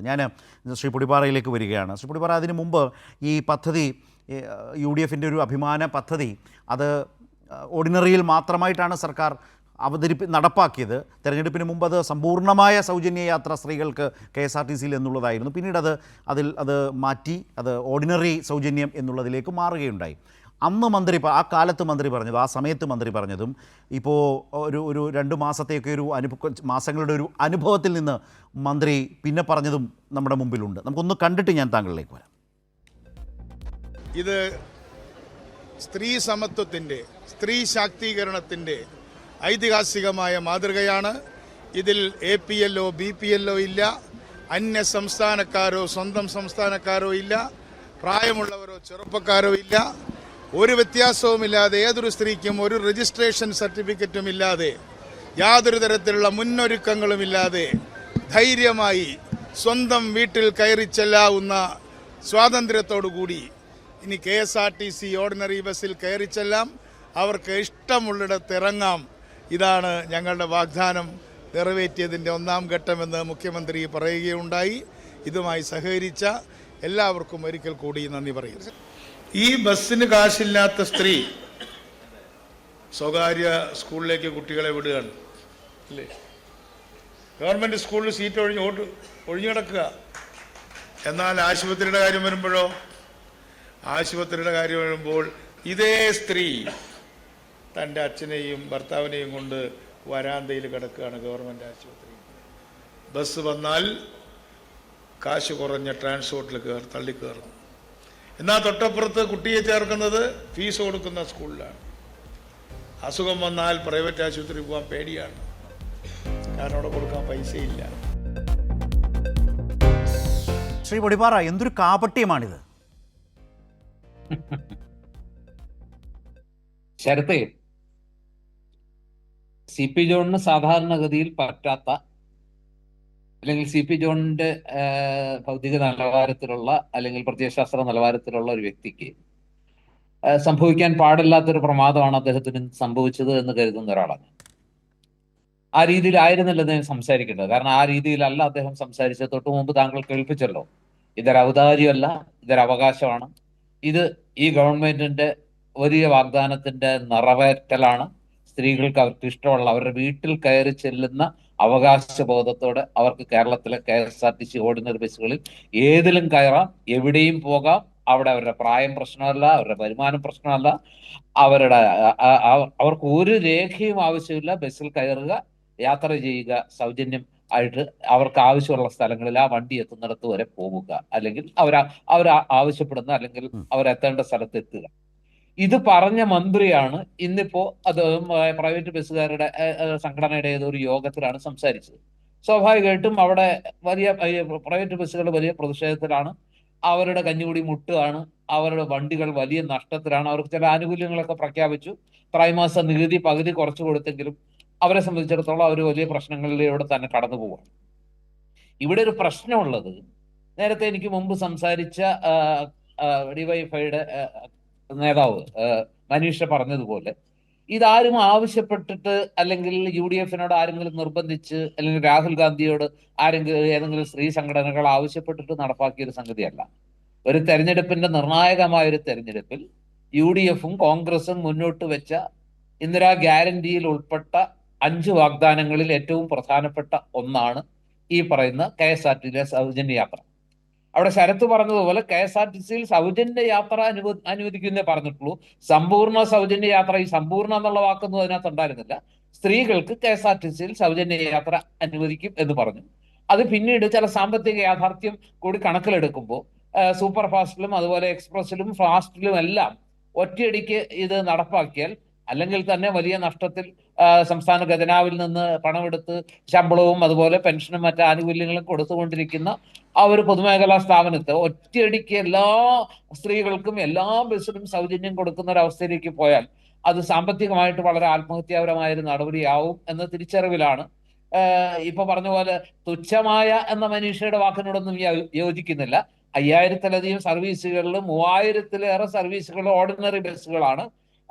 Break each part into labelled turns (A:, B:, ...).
A: ഞാൻ ശ്രീ പൊടിപ്പാറയിലേക്ക് വരികയാണ്. ശ്രീ പൊടിപ്പാറ, അതിനു മുമ്പ് ഈ പദ്ധതി യു ഡി എഫിൻ്റെ ഒരു അഭിമാന പദ്ധതി അത് ഓർഡിനറിയിൽ മാത്രമായിട്ടാണ് സർക്കാർ നടപ്പാക്കിയത്. തെരഞ്ഞെടുപ്പിന് മുമ്പ് അത് സമ്പൂർണ്ണമായ സൗജന്യ യാത്ര സ്ത്രീകൾക്ക് KSRTCയിൽ എന്നുള്ളതായിരുന്നു. പിന്നീട് അത് മാറ്റി അത് ഓർഡിനറി സൗജന്യം എന്നുള്ളതിലേക്ക് മാറുകയുണ്ടായി. അന്ന് ആ കാലത്ത് മന്ത്രി പറഞ്ഞതും ആ സമയത്ത് മന്ത്രി പറഞ്ഞതും ഇപ്പോൾ ഒരു 2 മാസത്തേക്ക് മാസങ്ങളുടെ ഒരു അനുഭവത്തിൽ നിന്ന് മന്ത്രി പിന്നെ പറഞ്ഞതും നമ്മുടെ മുമ്പിലുണ്ട്. നമുക്കൊന്ന് കണ്ടിട്ട് ഞാൻ താങ്കളിലേക്ക് വരാം.
B: ഇത് സ്ത്രീ സമത്വത്തിൻ്റെ, സ്ത്രീ ശാക്തീകരണത്തിൻ്റെ ഐതിഹാസികമായ മാതൃകയാണ്. ഇതിൽ APLO BPLO ഇല്ല, അന്യ സംസ്ഥാനക്കാരോ സ്വന്തം സംസ്ഥാനക്കാരോ ഇല്ല, പ്രായമുള്ളവരോ ചെറുപ്പക്കാരോ ഇല്ല. ഒരു വ്യത്യാസവുമില്ലാതെ ഏതൊരു സ്ത്രീക്കും ഒരു രജിസ്ട്രേഷൻ സർട്ടിഫിക്കറ്റും ഇല്ലാതെ, യാതൊരു തരത്തിലുള്ള മുന്നൊരുക്കങ്ങളുമില്ലാതെ ധൈര്യമായി സ്വന്തം വീട്ടിൽ കയറി ചെല്ലാവുന്ന സ്വാതന്ത്ര്യത്തോടുകൂടി ഇനി KSRTC ഓർഡിനറി ബസ്സിൽ കയറി ചെല്ലാം, അവർക്ക് ഇഷ്ടമുള്ളിടത്ത് ഇറങ്ങാം. ഇതാണ് ഞങ്ങളുടെ വാഗ്ദാനം നിറവേറ്റിയതിൻ്റെ 1ാം ഘട്ടമെന്ന് മുഖ്യമന്ത്രി പറയുകയുണ്ടായി. ഇതുമായി സഹകരിച്ച എല്ലാവർക്കും ഒരിക്കൽ കൂടി നന്ദി പറയുന്നു. ഈ ബസ്സിന് കാശില്ലാത്ത സ്ത്രീ സ്വകാര്യ സ്കൂളിലേക്ക് കുട്ടികളെ വിടുകയാണ് അല്ലേ? ഗവൺമെൻറ് സ്കൂളിൽ സീറ്റ് ഒഴിഞ്ഞു കിടക്കുക. എന്നാൽ ആശുപത്രിയുടെ കാര്യം വരുമ്പോഴോ, ആശുപത്രിയുടെ കാര്യം വരുമ്പോൾ ഇതേ സ്ത്രീ തൻ്റെ അച്ഛനെയും ഭർത്താവിനെയും കൊണ്ട് വരാന്തയിൽ കിടക്കുകയാണ് ഗവൺമെൻറ് ആശുപത്രി. ബസ് വന്നാൽ കാശ് കുറഞ്ഞ ട്രാൻസ്പോർട്ടിൽ തള്ളിക്കയറും. എന്നാൽ തൊട്ടപ്പുറത്ത് കുട്ടിയെ ചേർക്കുന്നത് ഫീസ് കൊടുക്കുന്ന സ്കൂളിലാണ്. അസുഖം വന്നാൽ പ്രൈവറ്റ് ആശുപത്രി പോകാൻ പേടിയാണ്, കാരണം അവിടെ കൊടുക്കാൻ പൈസയില്ല.
A: ശ്രീ പൊടിപ്പാറ, എന്തൊരു കാപട്യമാണിത്.
C: ശരത്തെ, CP ജോണിന് സാധാരണഗതിയിൽ പറ്റാത്ത, അല്ലെങ്കിൽ CP ജോണിന്റെ ഭൗതിക നിലവാരത്തിലുള്ള അല്ലെങ്കിൽ പ്രത്യയശാസ്ത്ര നിലവാരത്തിലുള്ള ഒരു വ്യക്തിക്ക് സംഭവിക്കാൻ പാടില്ലാത്തൊരു പ്രമാദമാണ് അദ്ദേഹത്തിന് സംഭവിച്ചത് എന്ന് കരുതുന്ന ഒരാളാണ്. ആ രീതിയിലായിരുന്നില്ല അദ്ദേഹം സംസാരിക്കേണ്ടത്. കാരണം ആ രീതിയിലല്ല അദ്ദേഹം സംസാരിച്ചത്. തൊട്ടു മുമ്പ് താങ്കൾ കേൾപ്പിച്ചല്ലോ, ഇതൊരു ഔദാര്യമല്ല, ഇതൊരു അവകാശമാണ്. ഇത് ഈ ഗവൺമെന്റിന്റെ വലിയ വാഗ്ദാനത്തിന്റെ നിറവേറ്റലാണ്. സ്ത്രീകൾക്ക് അവർക്ക് ഇഷ്ടമുള്ള അവരുടെ വീട്ടിൽ കയറി ചെല്ലുന്ന അവകാശബോധത്തോടെ അവർക്ക് കേരളത്തിലെ KSRTC ഓർഡിനറി ബസ്സുകളിൽ ഏതിലും കയറാം, എവിടെയും പോകാം. അവിടെ അവരുടെ പ്രായം പ്രശ്നമല്ല, അവരുടെ വരുമാനം പ്രശ്നമല്ല, അവർക്ക് ഒരു രേഖയും ആവശ്യമില്ല. ബസ്സിൽ കയറുക, യാത്ര ചെയ്യുക, സൗജന്യം ആയിട്ട് അവർക്ക് ആവശ്യമുള്ള സ്ഥലങ്ങളിൽ ആ വണ്ടി എത്തുന്നിടത്ത് വരെ പോവുക, അല്ലെങ്കിൽ അവർ ആവശ്യപ്പെടുന്ന അല്ലെങ്കിൽ അവരെത്തേണ്ട സ്ഥലത്ത് എത്തുക. ഇത് പറഞ്ഞ മന്ത്രിയാണ് ഇന്നിപ്പോ അത് പ്രൈവറ്റ് ബസ്സുകാരുടെ സംഘടനയുടെ ഏതൊരു യോഗത്തിലാണ് സംസാരിച്ചത്. സ്വാഭാവികമായിട്ടും അവിടെ വലിയ പ്രൈവറ്റ് ബസ്സുകൾ വലിയ പ്രതിഷേധത്തിലാണ്, അവരുടെ കഞ്ഞുകൂടി മുട്ടുകയാണ്, അവരുടെ വണ്ടികൾ വലിയ നഷ്ടത്തിലാണ്. അവർക്ക് ചില ആനുകൂല്യങ്ങളൊക്കെ പ്രഖ്യാപിച്ചു, ത്രൈമാസ നികുതി പകുതി കുറച്ചു കൊടുത്തെങ്കിലും അവരെ സംബന്ധിച്ചിടത്തോളം അവർ വലിയ പ്രശ്നങ്ങളിലൂടെ തന്നെ കടന്നു പോവുകയാണ്. ഇവിടെ ഒരു പ്രശ്നമുള്ളത്, നേരത്തെ എനിക്ക് മുമ്പ് സംസാരിച്ച DYFIയുടെ നേതാവ് മനീഷ പറഞ്ഞതുപോലെ, ഇതാരും ആവശ്യപ്പെട്ടിട്ട് അല്ലെങ്കിൽ UDFനോട് ആരെങ്കിലും നിർബന്ധിച്ച് അല്ലെങ്കിൽ രാഹുൽ ഗാന്ധിയോട് ഏതെങ്കിലും സ്ത്രീ സംഘടനകൾ ആവശ്യപ്പെട്ടിട്ട് നടപ്പാക്കിയൊരു സംഗതിയല്ല. ഒരു തെരഞ്ഞെടുപ്പിന്റെ നിർണായകമായ ഒരു തെരഞ്ഞെടുപ്പിൽ UDFും കോൺഗ്രസും മുന്നോട്ട് വെച്ച ഇന്ദിരാ ഗ്യാരണ്ടിയിൽ ഉൾപ്പെട്ട 5 വാഗ്ദാനങ്ങളിൽ ഏറ്റവും പ്രധാനപ്പെട്ട ഒന്നാണ് ഈ പറയുന്ന KSRTCയിലെ സൗജന്യ യാത്ര. അവിടെ ശരത്ത് പറഞ്ഞതുപോലെ KSRTCയിൽ സൗജന്യ യാത്ര അനുവദിക്കുന്നേ പറഞ്ഞിട്ടുള്ളൂ. സമ്പൂർണ്ണ സൗജന്യ യാത്ര, ഈ സമ്പൂർണ്ണ എന്നുള്ള വാക്കൊന്നും അതിനകത്ത് ഉണ്ടായിരുന്നില്ല. സ്ത്രീകൾക്ക് KSRTCയിൽ സൗജന്യ യാത്ര അനുവദിക്കും എന്ന് പറഞ്ഞു. അത് പിന്നീട് ചില സാമ്പത്തിക യാഥാർത്ഥ്യം കൂടി കണക്കിലെടുക്കുമ്പോൾ സൂപ്പർ ഫാസ്റ്റിലും അതുപോലെ എക്സ്പ്രസിലും ഫാസ്റ്റിലും എല്ലാം ഒറ്റയടിക്ക് ഇത് നടപ്പാക്കിയാൽ, അല്ലെങ്കിൽ തന്നെ വലിയ നഷ്ടത്തിൽ സംസ്ഥാന ഖജനാവിൽ നിന്ന് പണമെടുത്ത് ശമ്പളവും അതുപോലെ പെൻഷനും മറ്റു ആനുകൂല്യങ്ങളും കൊടുത്തുകൊണ്ടിരിക്കുന്ന ആ ഒരു പൊതുമേഖലാ സ്ഥാപനത്തെ ഒറ്റയടിക്ക് എല്ലാ സ്ത്രീകൾക്കും എല്ലാ ബസ്സിലും സൗജന്യം കൊടുക്കുന്ന ഒരു അവസ്ഥയിലേക്ക് പോയാൽ അത് സാമ്പത്തികമായിട്ട് വളരെ ആത്മഹത്യാപരമായ ഒരു നടപടിയാവും എന്ന തിരിച്ചറിവിലാണ് ഇപ്പൊ പറഞ്ഞ പോലെ തുച്ഛമായ എന്ന മനീഷയുടെ വാക്കിനോടൊന്നും യോജിക്കുന്നില്ല. 5000-ലധികം സർവീസുകളിൽ 3000-ലേറെ സർവീസുകൾ ഓർഡിനറി ബസ്സുകളാണ്.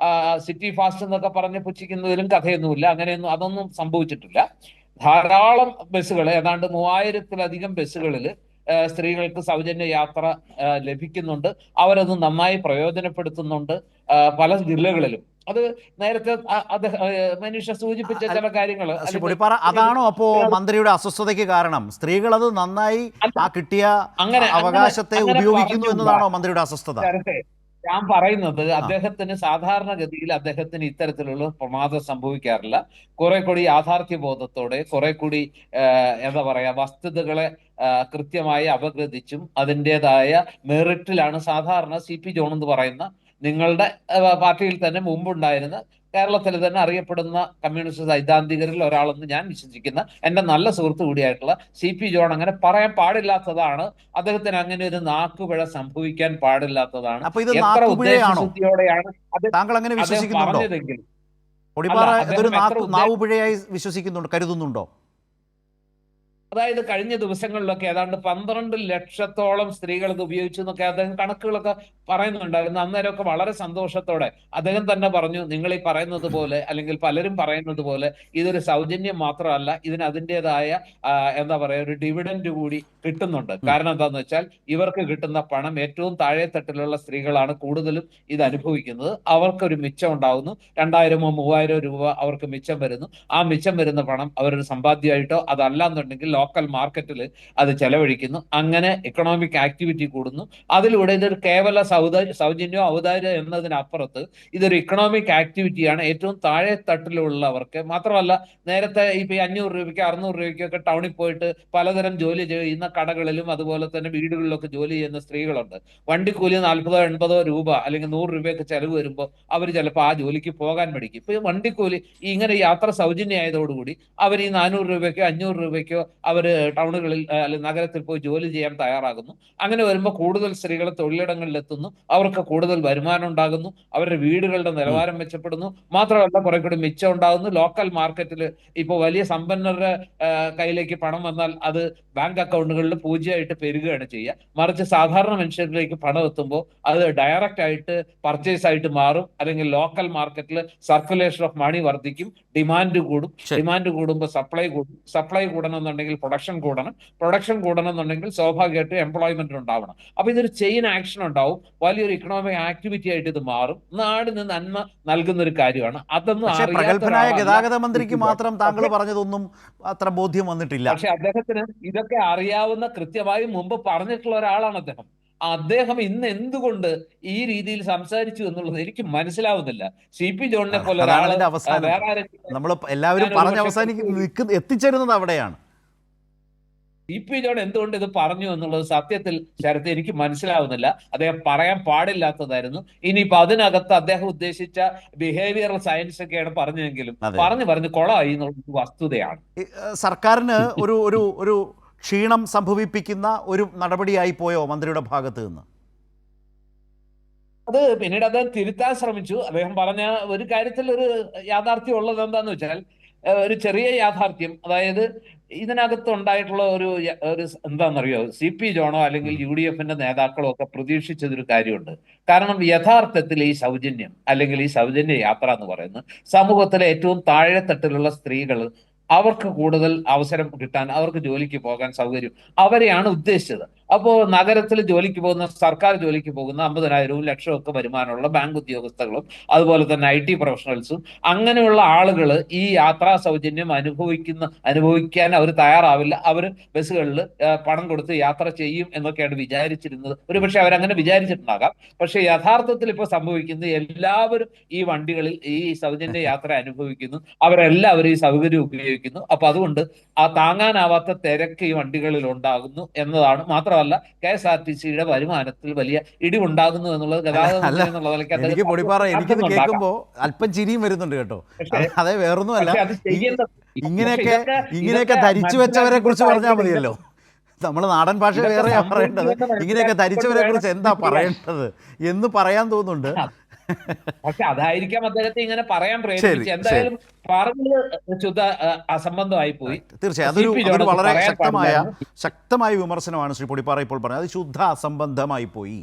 C: സിറ്റി ഫാസ്റ്റ് എന്നൊക്കെ പറഞ്ഞ് പുച്ഛിക്കുന്നതിലും കഥയൊന്നുമില്ല. അങ്ങനെയൊന്നും അതൊന്നും സംഭവിച്ചിട്ടില്ല. ധാരാളം ബസ്സുകൾ, ഏതാണ്ട് 3000-ലധികം ബസ്സുകളിൽ സ്ത്രീകൾക്ക് സൗജന്യ യാത്ര ലഭിക്കുന്നുണ്ട്. അവരത് നന്നായി പ്രയോജനപ്പെടുത്തുന്നുണ്ട് പല ജില്ലകളിലും. അത് നേരത്തെ അദ്ദേഹം മനീഷ സൂചിപ്പിച്ച ചില കാര്യങ്ങൾ
A: ശ്രീ പൊടിപ്പാറ, അതാണോ അപ്പോൾ മന്ത്രിയുടെ അസ്വസ്ഥതയ്ക്ക് കാരണം? സ്ത്രീകൾ അത് നന്നായി ആ കിട്ടിയ അവകാശത്തെ ഉപയോഗിക്കുന്നു എന്നതാണോ മന്ത്രിയുടെ അസ്വസ്ഥത?
C: ഞാൻ പറയുന്നത് അദ്ദേഹത്തിന് സാധാരണഗതിയിൽ അദ്ദേഹത്തിന് ഇത്തരത്തിലുള്ള പ്രമാദം സംഭവിക്കാറില്ല. കുറെ കൂടി യാഥാർത്ഥ്യ ബോധത്തോടെ, കുറെ കൂടി എന്താ പറയാ, വസ്തുതകളെ കൃത്യമായി അപഗ്രഥിച്ചും അതിൻ്റെതായ മെറിറ്റിലാണ് സാധാരണ CP ജോൺ എന്ന് പറയുന്ന നിങ്ങളുടെ പാർട്ടിയിൽ തന്നെ മുമ്പുണ്ടായിരുന്ന കേരളത്തിൽ തന്നെ അറിയപ്പെടുന്ന കമ്മ്യൂണിസ്റ്റ് സൈദ്ധാന്തികരിൽ ഒരാളെന്ന് ഞാൻ വിശ്വസിക്കുന്ന എന്റെ നല്ല സുഹൃത്തു കൂടിയായിട്ടുള്ള CP ജോൺ അങ്ങനെ പറയാൻ പാടില്ലാത്തതാണ്. അദ്ദേഹത്തിന് അങ്ങനെ ഒരു നാക്കുപിഴ സംഭവിക്കാൻ പാടില്ലാത്തതാണ്.
A: അപ്പൊ ഇത്
C: എത്ര ഉദ്ദേശശുദ്ധിയോടെയാണ്
A: താങ്കൾ അങ്ങനെ വിശ്വസിക്കുന്നുണ്ടോ?
C: പറഞ്ഞതെങ്കിൽ
A: പൊടിപ്പാറ ഇതൊരു നാവുപിഴയായി വിശ്വസിക്കുന്നുണ്ടോ, കരുതുന്നുണ്ടോ?
C: അതായത് കഴിഞ്ഞ ദിവസങ്ങളിലൊക്കെ ഏതാണ്ട് 12 ലക്ഷത്തോളം സ്ത്രീകൾ ഇത് ഉപയോഗിച്ചു എന്നൊക്കെ അദ്ദേഹം കണക്കുകളൊക്കെ പറയുന്നുണ്ടായിരുന്നു. അന്നേരമൊക്കെ വളരെ സന്തോഷത്തോടെ അദ്ദേഹം തന്നെ പറഞ്ഞു, നിങ്ങൾ ഈ പറയുന്നത് പോലെ അല്ലെങ്കിൽ പലരും പറയുന്നത് പോലെ ഇതൊരു സൗജന്യം മാത്രമല്ല, ഇതിന് അതിൻ്റെതായ എന്താ പറയാ ഒരു ഡിവിഡൻഡ് കൂടി കിട്ടുന്നുണ്ട്. കാരണം എന്താന്ന് വെച്ചാൽ ഇവർക്ക് കിട്ടുന്ന പണം ഏറ്റവും താഴെത്തട്ടിലുള്ള സ്ത്രീകളാണ് കൂടുതലും ഇത് അനുഭവിക്കുന്നത്. അവർക്കൊരു മിച്ചം ഉണ്ടാവുന്നു. 2000-ഓ 3000 രൂപ അവർക്ക് മിച്ചം വരുന്നു. ആ മിച്ചം വരുന്ന പണം അവരൊരു സമ്പാദ്യമായിട്ടോ അതല്ലാന്നുണ്ടെങ്കിൽ ലോക്കൽ മാർക്കറ്റിൽ അത് ചെലവഴിക്കുന്നു. അങ്ങനെ എക്കണോമിക് ആക്ടിവിറ്റി കൂടുന്നു. അതിലൂടെ ഇതൊരു കേവല സൗജന്യമോ ഔദാര്യം എന്നതിനപ്പുറത്ത് ഇതൊരു ഇക്കണോമിക് ആക്ടിവിറ്റിയാണ്. ഏറ്റവും താഴെ തട്ടിലുള്ളവർക്ക് മാത്രമല്ല, നേരത്തെ ഇപ്പൊ 500 രൂപയ്ക്ക് 600 രൂപയ്ക്കൊക്കെ ടൗണിൽ പോയിട്ട് പലതരം ജോലി ചെയ്യുന്ന കടകളിലും അതുപോലെ തന്നെ വീടുകളിലൊക്കെ ജോലി ചെയ്യുന്ന സ്ത്രീകളുണ്ട്. വണ്ടിക്കൂലി 40-ഓ 80-ഓ രൂപ അല്ലെങ്കിൽ 100 രൂപയൊക്കെ ചെലവ് വരുമ്പോൾ അവർ ചിലപ്പോൾ ആ ജോലിക്ക് പോകാൻ മടിക്കും. ഇപ്പൊ വണ്ടിക്കൂലി ഇങ്ങനെ യാത്ര സൗജന്യമായതോടുകൂടി അവർ ഈ 400 രൂപയ്ക്കോ 500 രൂപയ്ക്കോ അവര് ടൗണുകളിൽ അല്ലെങ്കിൽ നഗരത്തിൽ പോയി ജോലി ചെയ്യാൻ തയ്യാറാകുന്നു. അങ്ങനെ വരുമ്പോൾ കൂടുതൽ സ്ത്രീകൾ തൊഴിലിടങ്ങളിൽ എത്തുന്നു. അവർക്ക് കൂടുതൽ വരുമാനം ഉണ്ടാകുന്നു. അവരുടെ വീടുകളുടെ നിലവാരം മെച്ചപ്പെടുന്നു. മാത്രമല്ല കുറെ കൂടി മിച്ചം ഉണ്ടാകുന്നു. ലോക്കൽ മാർക്കറ്റിൽ ഇപ്പോൾ വലിയ സമ്പന്നരുടെ കയ്യിലേക്ക് പണം വന്നാൽ അത് ബാങ്ക് അക്കൗണ്ടുകളിൽ പൂജ്യമായിട്ട് പെരുകയാണ് ചെയ്യുക. മറിച്ച് സാധാരണ മനുഷ്യരിലേക്ക് പണം എത്തുമ്പോൾ അത് ഡയറക്റ്റ് ആയിട്ട് പർച്ചേസ് ആയിട്ട് മാറും. അല്ലെങ്കിൽ ലോക്കൽ മാർക്കറ്റിൽ സർക്കുലേഷൻ ഓഫ് മണി വർദ്ധിക്കും. ഡിമാൻഡ് കൂടും. ഡിമാൻഡ് കൂടുമ്പോൾ സപ്ലൈ കൂടും. സപ്ലൈ കൂടണമെന്നുണ്ടെങ്കിൽ പ്രൊഡക്ഷൻ കൂടണം. പ്രൊഡക്ഷൻ കൂടണമെന്നുണ്ടെങ്കിൽ സ്വാഭാവികമായിട്ട് എംപ്ലോയ്മെന്റ് ഉണ്ടാവണം. അപ്പൊ ഇതൊരു ചെയിൻ ആക്ഷൻ ഉണ്ടാവും. വലിയൊരു ഇക്കണോമിക് ആക്ടിവിറ്റി ആയിട്ട് ഇത് മാറും. നാടിന് നന്മ നൽകുന്ന ഒരു കാര്യമാണ്. അതൊന്നും
A: പ്രഗത്ഭനായ ഗതാഗത മന്ത്രിക്ക് മാത്രം താങ്കൾ പറഞ്ഞതൊന്നും അത്ര ബോധ്യം വന്നിട്ടില്ല.
C: പക്ഷെ അദ്ദേഹത്തിന് ഇതൊക്കെ അറിയാവുന്ന, കൃത്യമായി മുമ്പ് പറഞ്ഞിട്ടുള്ള ഒരാളാണ് അദ്ദേഹം. അദ്ദേഹം ഇന്ന് എന്തുകൊണ്ട് ഈ രീതിയിൽ സംസാരിച്ചു എന്നുള്ളത് എനിക്ക് മനസ്സിലാവുന്നില്ല. CP ജോണിനെ പോലെ ഒരാള്
A: നമ്മൾ എല്ലാവരും പറഞ്ഞ അവസാനിക്ക് എത്തിച്ചേരുന്നത് അവിടെയാണ്.
C: CP ജോൺ എന്തുകൊണ്ട് ഇത് പറഞ്ഞു എന്നുള്ളത് സത്യത്തിൽ ശരത്ത് എനിക്ക് മനസ്സിലാവുന്നില്ല. അദ്ദേഹം പറയാൻ പാടില്ലാത്തതായിരുന്നു. ഇനിയിപ്പോ അതിനകത്ത് അദ്ദേഹം ഉദ്ദേശിച്ച ബിഹേവിയറൽ സയൻസ് ഒക്കെയാണ് പറഞ്ഞതെങ്കിലും പറഞ്ഞ് കൊളമായി എന്നുള്ളത് വസ്തുതയാണ്.
A: സർക്കാരിന് ഒരു ഒരു ഒരു ക്ഷീണം സംഭവിപ്പിക്കുന്ന ഒരു നടപടിയായി പോയോ മന്ത്രിയുടെ ഭാഗത്ത് നിന്ന്?
C: അത് പിന്നീട് അദ്ദേഹം തിരുത്താൻ ശ്രമിച്ചു. അദ്ദേഹം പറഞ്ഞ ഒരു കാര്യത്തിൽ ഒരു യാഥാർത്ഥ്യം ഉള്ളത് എന്താന്ന് വെച്ചാൽ, ഒരു ചെറിയ യാഥാർത്ഥ്യം, അതായത് ഇതിനകത്ത് ഉണ്ടായിട്ടുള്ള ഒരു എന്താണെന്നറിയോ, CP ജോണോ അല്ലെങ്കിൽ UDF-ന്റെ നേതാക്കളോ ഒക്കെ പ്രതീക്ഷിച്ചതൊരു കാര്യമുണ്ട്. കാരണം യഥാർത്ഥത്തിൽ ഈ സൗജന്യം അല്ലെങ്കിൽ ഈ സൗജന്യ യാത്ര എന്ന് പറയുന്നത് സമൂഹത്തിലെ ഏറ്റവും താഴെത്തട്ടിലുള്ള സ്ത്രീകൾ, അവർക്ക് കൂടുതൽ അവസരം കിട്ടാൻ, അവർക്ക് ജോലിക്ക് പോകാൻ സൗകര്യം, അവരെയാണ് ഉദ്ദേശിച്ചത്. അപ്പോൾ നഗരത്തിൽ ജോലിക്ക് പോകുന്ന, സർക്കാർ ജോലിക്ക് പോകുന്ന 50,000-വും 1,00,000 ഒക്കെ വരുമാനമുള്ള ബാങ്ക് ഉദ്യോഗസ്ഥകളും അതുപോലെ തന്നെ IT പ്രൊഫഷണൽസും അങ്ങനെയുള്ള ആളുകൾ ഈ യാത്രാ സൗജന്യം അനുഭവിക്കാൻ അവർ തയ്യാറാവില്ല. അവർ ബസ്സുകളിൽ പണം കൊടുത്ത് യാത്ര ചെയ്യും എന്നൊക്കെയാണ് വിചാരിച്ചിരുന്നത്. ഒരുപക്ഷെ അവരങ്ങനെ വിചാരിച്ചിട്ടുണ്ടാകാം. പക്ഷെ യഥാർത്ഥത്തിൽ ഇപ്പോൾ സംഭവിക്കുന്നത് എല്ലാവരും ഈ വണ്ടികളിൽ ഈ സൗജന്യ യാത്ര അനുഭവിക്കുന്നു. അവരെല്ലാവരും ഈ സൗകര്യം ഉപയോഗിക്കുന്നു. അപ്പൊ അതുകൊണ്ട് ആ താങ്ങാനാവാത്ത തിരക്ക് ഈ വണ്ടികളിൽ ഉണ്ടാകുന്നു എന്നതാണ്. മാത്രമല്ല KSRTC-യുടെ വരുമാനത്തിൽ വലിയ ഇടിവുണ്ടാകുന്നു എന്നുള്ളത്
A: എനിക്ക് പൊടിപ്പാറ എനിക്കിത് കേൾക്കുമ്പോ അല്പം ചിരിയും വരുന്നുണ്ട് കേട്ടോ. അതെ, വേറൊന്നുമല്ല, ഇങ്ങനെയൊക്കെ ധരിച്ചു വെച്ചവരെ കുറിച്ച് പറഞ്ഞാൽ മതിയല്ലോ. നമ്മൾ നാടൻ ഭാഷ വേറെയാ പറയേണ്ടത്. ഇങ്ങനെയൊക്കെ ധരിച്ചവരെ കുറിച്ച് എന്താ പറയേണ്ടത് എന്ന് പറയാൻ തോന്നുന്നുണ്ട്.
C: പക്ഷെ അതായിരിക്കാം അദ്ദേഹത്തെ ഇങ്ങനെ പറയാൻ പ്രേരിപ്പിച്ചു. എന്തായാലും പറഞ്ഞത് ശുദ്ധ അസംബന്ധമായി പോയി.
A: തീർച്ചയായും അതൊരു വളരെ ശക്തമായ വിമർശനമാണ് ശ്രീ പൊടിപ്പാറ ഇപ്പോൾ പറഞ്ഞത്. അത് ശുദ്ധ അസംബന്ധമായി പോയി.